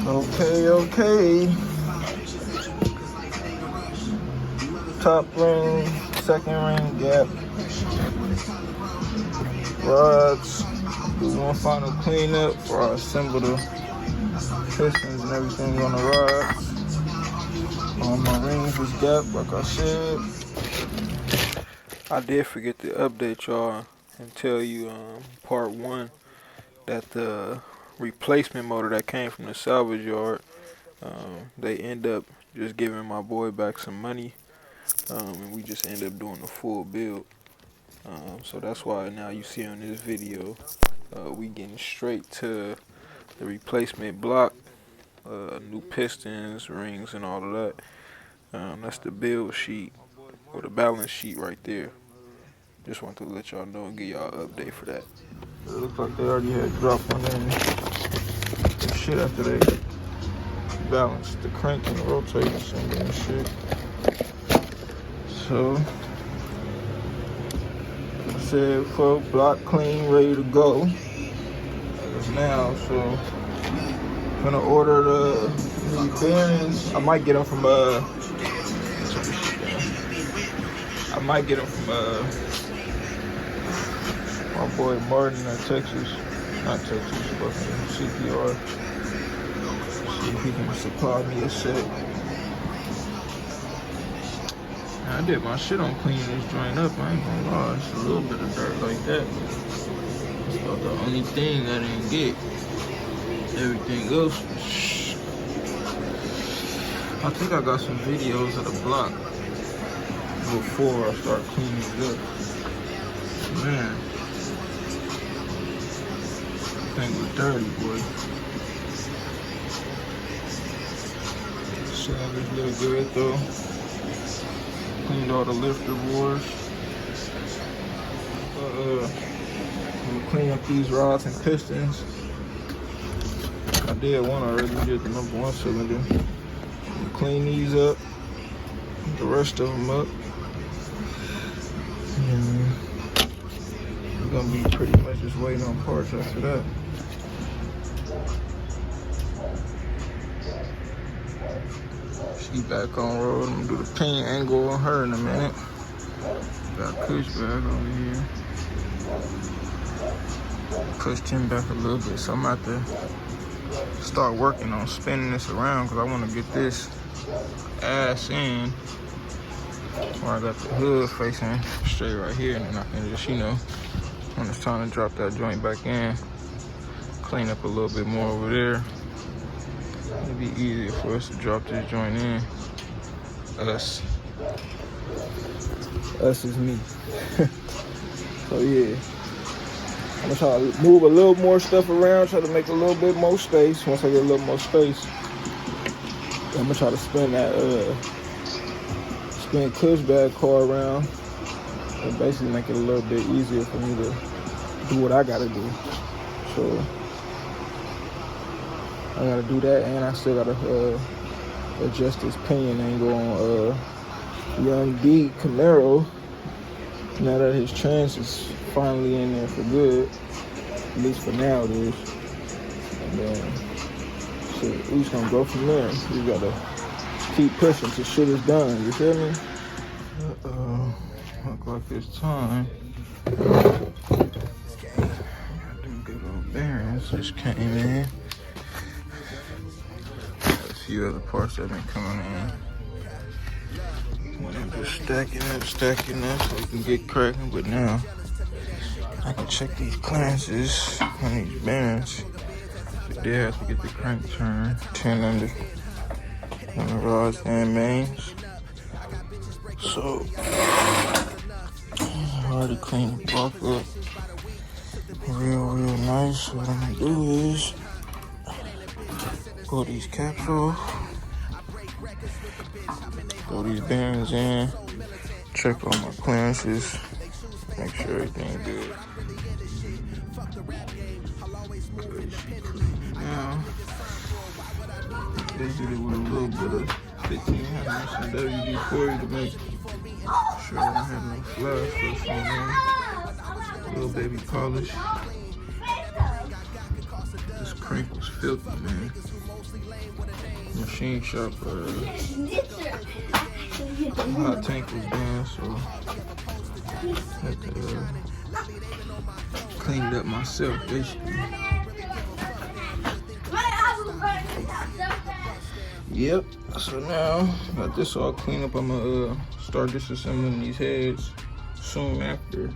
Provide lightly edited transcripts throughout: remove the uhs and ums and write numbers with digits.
Okay. Top ring, second ring gap. Rods. Do one final cleanup before I assemble the pistons and everything on the rods. All my rings is gapped like I said. I did forget to update y'all and tell you part one that the replacement motor that came from the salvage yard, they end up just giving my boy back some money, and we just end up doing the full build. So that's why now you see on this video, we getting straight to the replacement block, new pistons, rings, and all of that. That's the build sheet or the balance sheet right there. Just want to let y'all know and give y'all an update for that. It looks like they already had dropped one in the shit after they balanced the crank and the rotating assembly and shit. So, I said, full block clean, ready to go. As now, so I'm gonna order the new bearings. I might get them from my boy Martin in Texas. Not Texas, but from CPR. See if he can supply me a set. I did my shit on cleaning this joint up. I ain't gonna lie, it's a little bit of dirt like that. It's about the only thing I didn't get. Everything else was... I think I got some videos of the block before I start cleaning it up. Man, that thing was dirty, boy. Salvage look good though. Cleaned all the lifter boards. I'm gonna clean up these rods and pistons. I did one already, did the number 1 cylinder. Clean these up, the rest of them up. And we're gonna be pretty much just waiting on parts after that. She back on road. I'm gonna do the pin angle on her in a minute. Got push back over here. Pushed him back a little bit, so I'm about to start working on spinning this around because I want to get this ass in where I got the hood facing straight right here, and then I can just, when it's time to drop that joint back in, clean up a little bit more over there. It'd be easier for us to drop this joint in. Us is me. So yeah, I'm gonna try to move a little more stuff around, try to make a little bit more space. Once I get a little more space, I'm gonna try to spin that clutch bag car around and basically make it a little bit easier for me to do what I gotta do. So I gotta do that, and I still gotta adjust this pinion angle on Young D Camaro. Now that his trans is finally in there for good, at least for now it is. And then, shit, we just gonna go from there. We gotta keep pushing till shit is done. You feel me? Look like it's time. Them good old bearings just came in. A few other parts that have been coming in. I'm just stacking up so we can get cracking. But now I can check these clearances on these bearings. We did have to get the crank turned 10 under on the rods and mains. So I already cleaned the block up real nice. So what I'm gonna do is pull these caps off, throw these bearings in, check all my clearances, make sure everything's good. Now, they did it with a little bit of 1500 and WD-40 to make sure I don't have no flash stuff on there. Little baby polish. This crank was filthy, man. machine shop. Hot tank was down, so had to clean it up myself, basically. Yep. So now got this all cleaned up. I'm gonna start disassembling these heads soon after.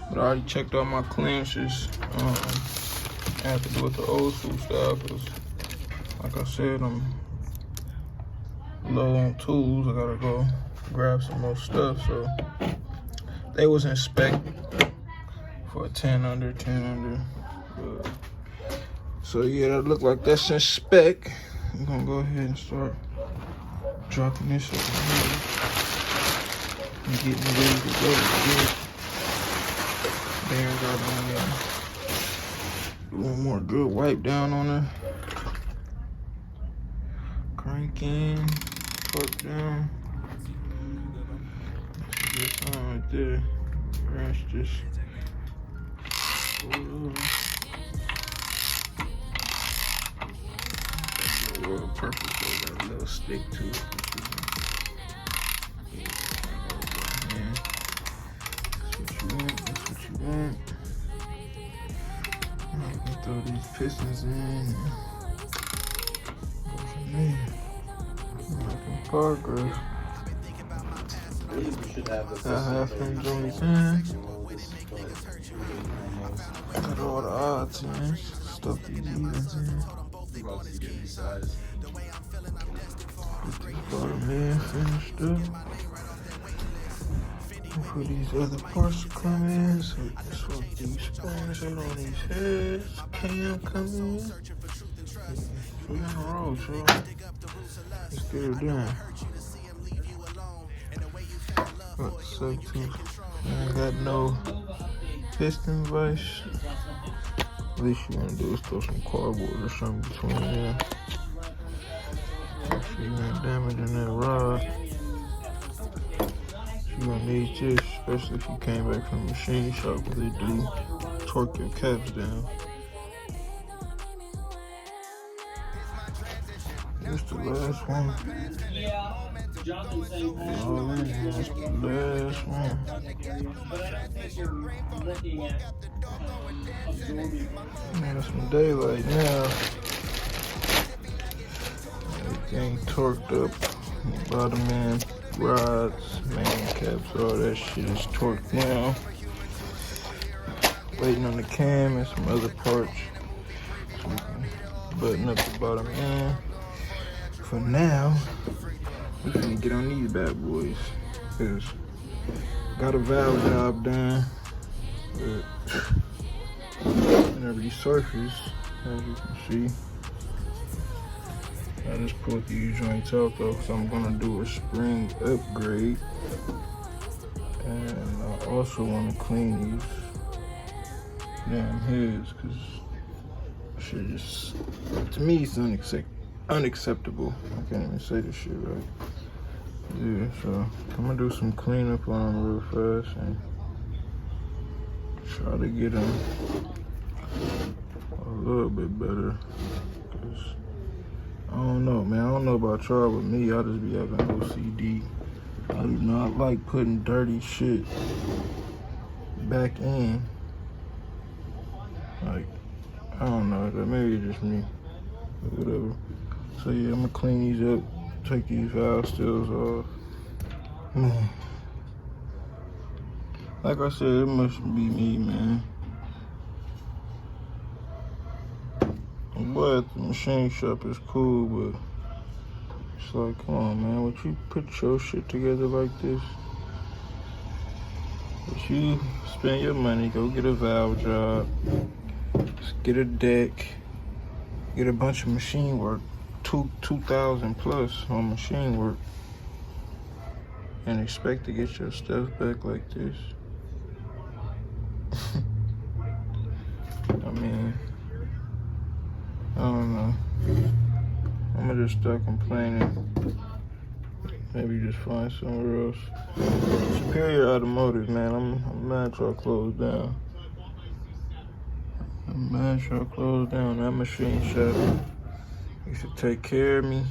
But I already checked all my clearances. I have to do it the old school style because, like I said, I'm low on tools. I gotta go grab some more stuff. So they was in spec for a 10 under. So yeah, that look like that's in spec. I'm gonna go ahead and start dropping this over here and getting ready to go. Bearings out on there. One more good wipe down on her. Crank in, torque down. That's this on right there. Wrench just a little purple, so got a little stick to it. Yeah. That's what you want. That's what you want. I can throw these pistons in. Go from there. Making progress. Got half them joints in. Got all the odds in. Stuff these evens in. Get this bottom here finished up. For these other parts to come in, so swap these springs out on these heads. Cam come in. 3 in a row, so let's get it done. What the suck too? I ain't got no piston vise. At least you wanna do is throw some cardboard or something between there. Make sure you ain't damaging that rod. You're gonna need this, especially if you came back from the machine shop, because they do torque your caps down. This the last one. All in here, this the last one. Man, it's some daylight now. Everything torqued up. Bottom end. Rods, main caps, all that shit is torqued now. Waiting on the cam and some other parts so we can button up the bottom end. For now, we finna get on these bad boys. Cause got a valve job done. Whenever you surface, as you can see. I just pulled these joints out though, because I'm gonna do a spring upgrade. And I also want to clean these damn heads, because shit just, to me, it's unacceptable. I can't even say this shit right. Yeah, so I'm gonna do some cleanup on them real fast and try to get them a little bit better. I don't know, man. I don't know about y'all, but me, I just be having OCD. I do not like putting dirty shit back in. Like, I don't know. Maybe it's just me. But whatever. So yeah, I'm gonna clean these up, take these valve stills off. Man. Like I said, it must be me, man. But the machine shop is cool, but it's like, come on, man, would you put your shit together like this? Would you spend your money, go get a valve job, get a deck, get a bunch of machine work, 2,000 plus on machine work, and expect to get your stuff back like this? I mean, I don't know. I'm gonna just start complaining. Maybe just find somewhere else. Superior Automotive, man. I'm mad y'all closed down. I'm mad y'all closed down. That machine shop. You could take care of me,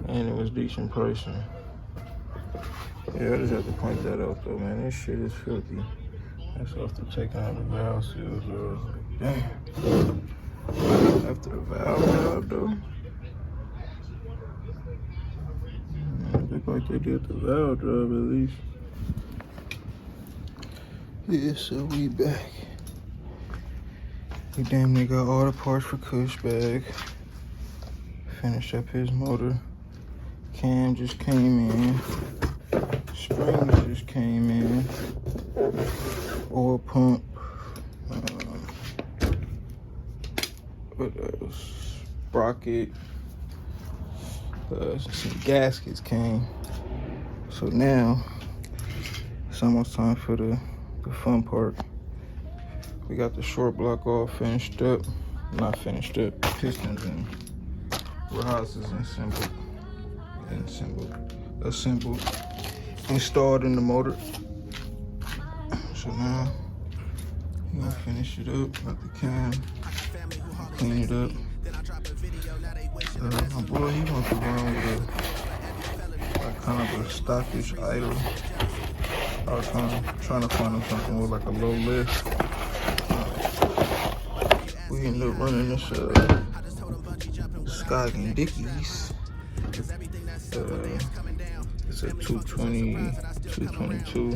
and it was decent pricing. Yeah, I just have to point that out though, man. This shit is filthy. That's after taking out the valve seals. Damn. After the valve job though. It look like they did the valve job at least. Yeah, so we back. We damn near got all the parts for Kush bag. Finished up his motor. Cam just came in. Springs just came in. Oil pump. What else? Sprocket. Some gaskets came. So now it's almost time for the fun part. We got the short block all finished up. Not finished up. Pistons and rods is assembled, installed in the motor. So now I'm gonna finish it up. Got the cam, clean it up. My boy, he wants to run with like kind of a stockish idle. I was trying to find him something with like a low lift. We ended up running this Scott and Dickies. It's a 220, 222,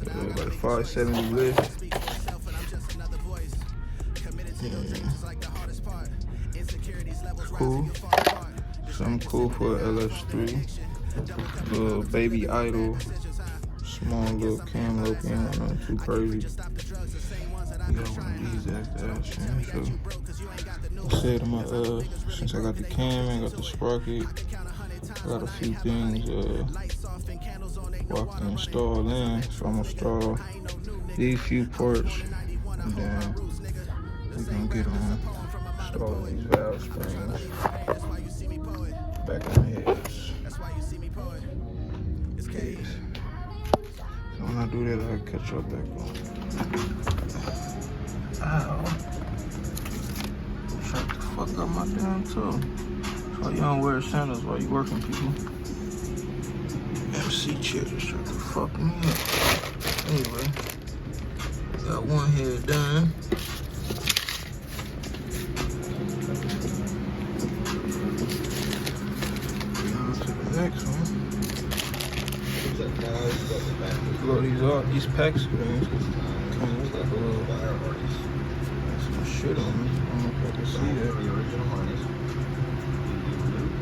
like a 570 lift. Cool. Something cool for LS3. Little baby idle. Small little cam loop, ain't nothing too crazy. We got one of these after that, so I said to my, since I got the cam and got the sprocket, I got a few things I have to install in. So I'm gonna install these few parts, and then we're gonna get on installing these valve springs back on the heads. So when I do that, I'll catch up back on. Ow. Shut the fuck up my damn toe. So you don't wear sandals while you working, people. MC chair just tried to fuck me up. Anyway, got one head done. On to the next one. These pack screens come with like a little some shit on them. I don't know if I can see that.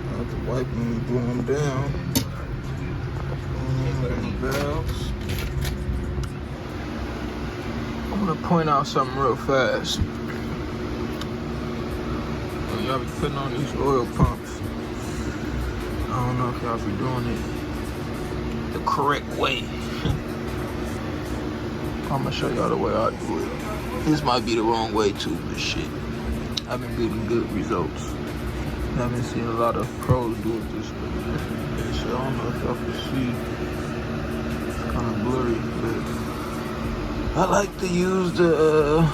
I have to wipe them and glue them down. The valves. I'm gonna point out something real fast. Y'all be putting on these oil pumps. I don't know if y'all be doing it the correct way. I'm gonna show y'all the way I do it. This might be the wrong way too, but shit, I've been getting good results. I've been seeing a lot of pros do it this way. So I don't know if y'all can see. It's kind of blurry, but I like to use the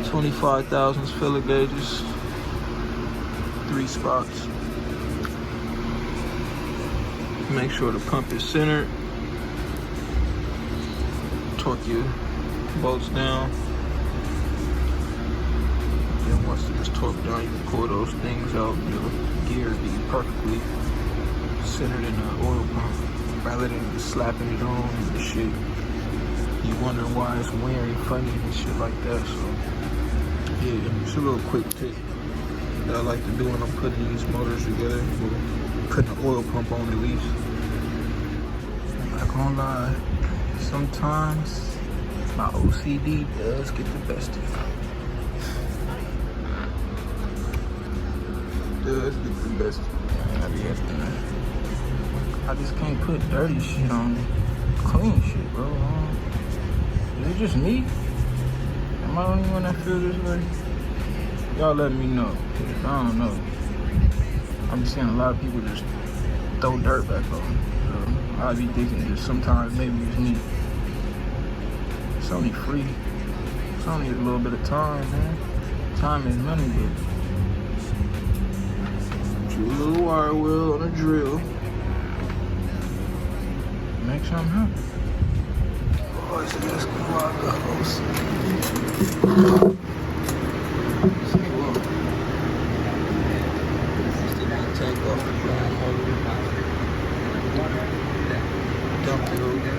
25 thousandths filler gauges, 3 spots. Make sure the pump is centered. Torque your bolts down. Then once it's torqued down, you can pull those things out. Your gear be perfectly centered in the oil pump, rather than just slapping it on and shit. You wonder why it's wearing funny and shit like that. So yeah, it's a little quick tip that I like to do when I'm putting these motors together. Putting the oil pump on at least. I'm not gonna lie, sometimes my OCD does get the best of me. Does get the best of me. I just can't put dirty shit on clean shit, bro. Is it just me? Am I the only one that feel this way? Y'all let me know. I don't know. I'm seeing a lot of people just throw dirt back on. So I be thinking just sometimes maybe it's me. It's only free. It's only a little bit of time, man. Time is money, but do a little wire wheel on a drill. Make something happen. Oh, it's an Escalade. Take off the ground motor. Dump it over.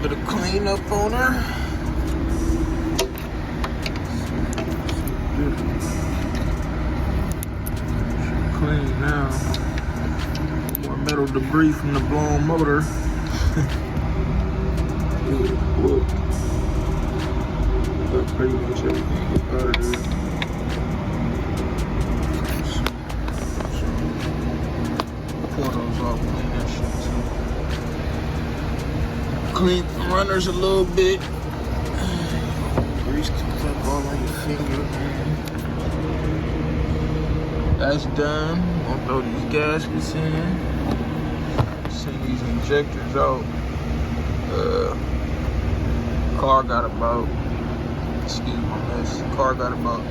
Bit of clean up on her. She's clean now. More metal debris from the blown motor. Got pretty much everything out of there. Pull those off, clean that shit too. Clean the runners a little bit. Grease comes up all on your finger. That's done. I'll throw these gaskets in. Send these injectors out. Car got about, excuse my mess. Car got about, I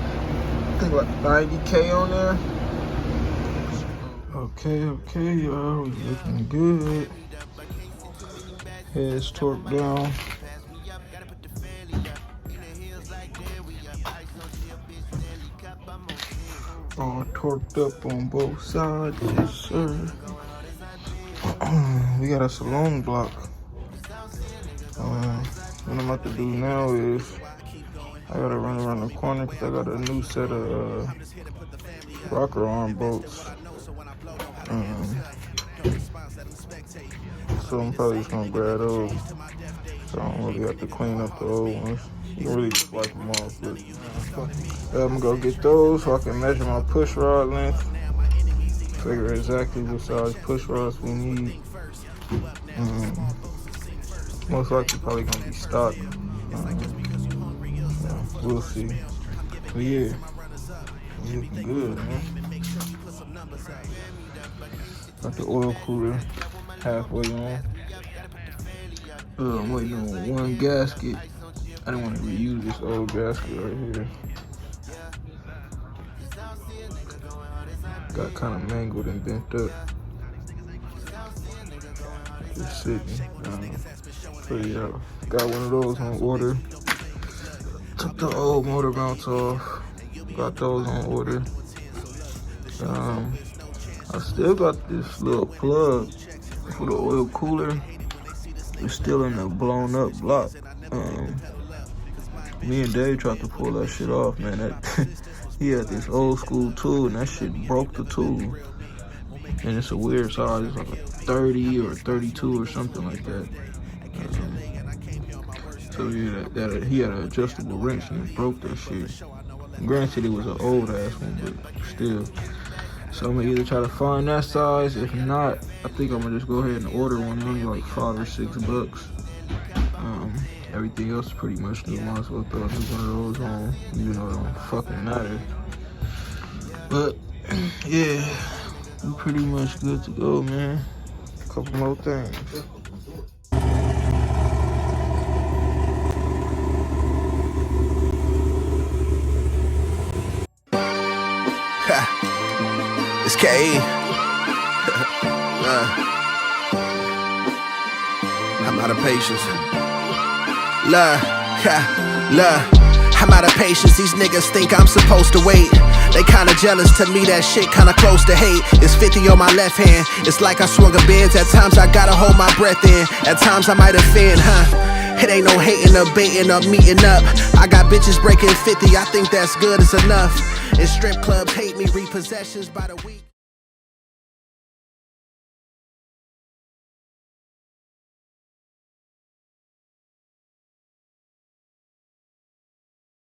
think like 90K on there. Okay, y'all, we looking good. Heads torqued down. All torqued up on both sides, yes sir. We got a saloon block. What I'm about to do now is I gotta run around the corner because I got a new set of rocker arm bolts. So I'm probably just gonna grab those. So I don't really have to clean up the old ones. You can really just wipe them off. But I'm gonna go get those so I can measure my push rod length. Figure exactly what size push rods we need. Most likely probably gonna be stock. We'll see. But yeah, looking good, man. Got the oil cooler halfway on. I'm waiting on one gasket. I didn't want to reuse this old gasket right here. Got kind of mangled and bent up. Just sitting. So yeah, got one of those on order. Took the old motor mounts off. Got those on order. I still got this little plug for the oil cooler. It's still in the blown up block. Me and Dave tried to pull that shit off, man. He had this old school tool and that shit broke the tool. And it's a weird size, it's like a 30 or 32 or something like that. So yeah, he had an adjustable wrench and it broke that shit. Granted, it was an old ass one, but still. So I'm gonna either try to find that size. If not, I think I'm gonna just go ahead and order one. It's only like $5 or $6. Everything else is pretty much new. Might as well throw one of those on, even though it don't fucking matter. But yeah, we're pretty much good to go, man. A couple more things. It's K.E. I'm out of patience. I'm out of patience. These niggas think I'm supposed to wait. They kinda jealous to me, that shit kinda close to hate. It's 50 on my left hand. It's like I swung a Benz. At times I gotta hold my breath in. At times I might offend, It ain't no hating or baiting or meeting up. I got bitches breaking 50, I think that's good as enough. And strip clubs hate me, repossessions by the week.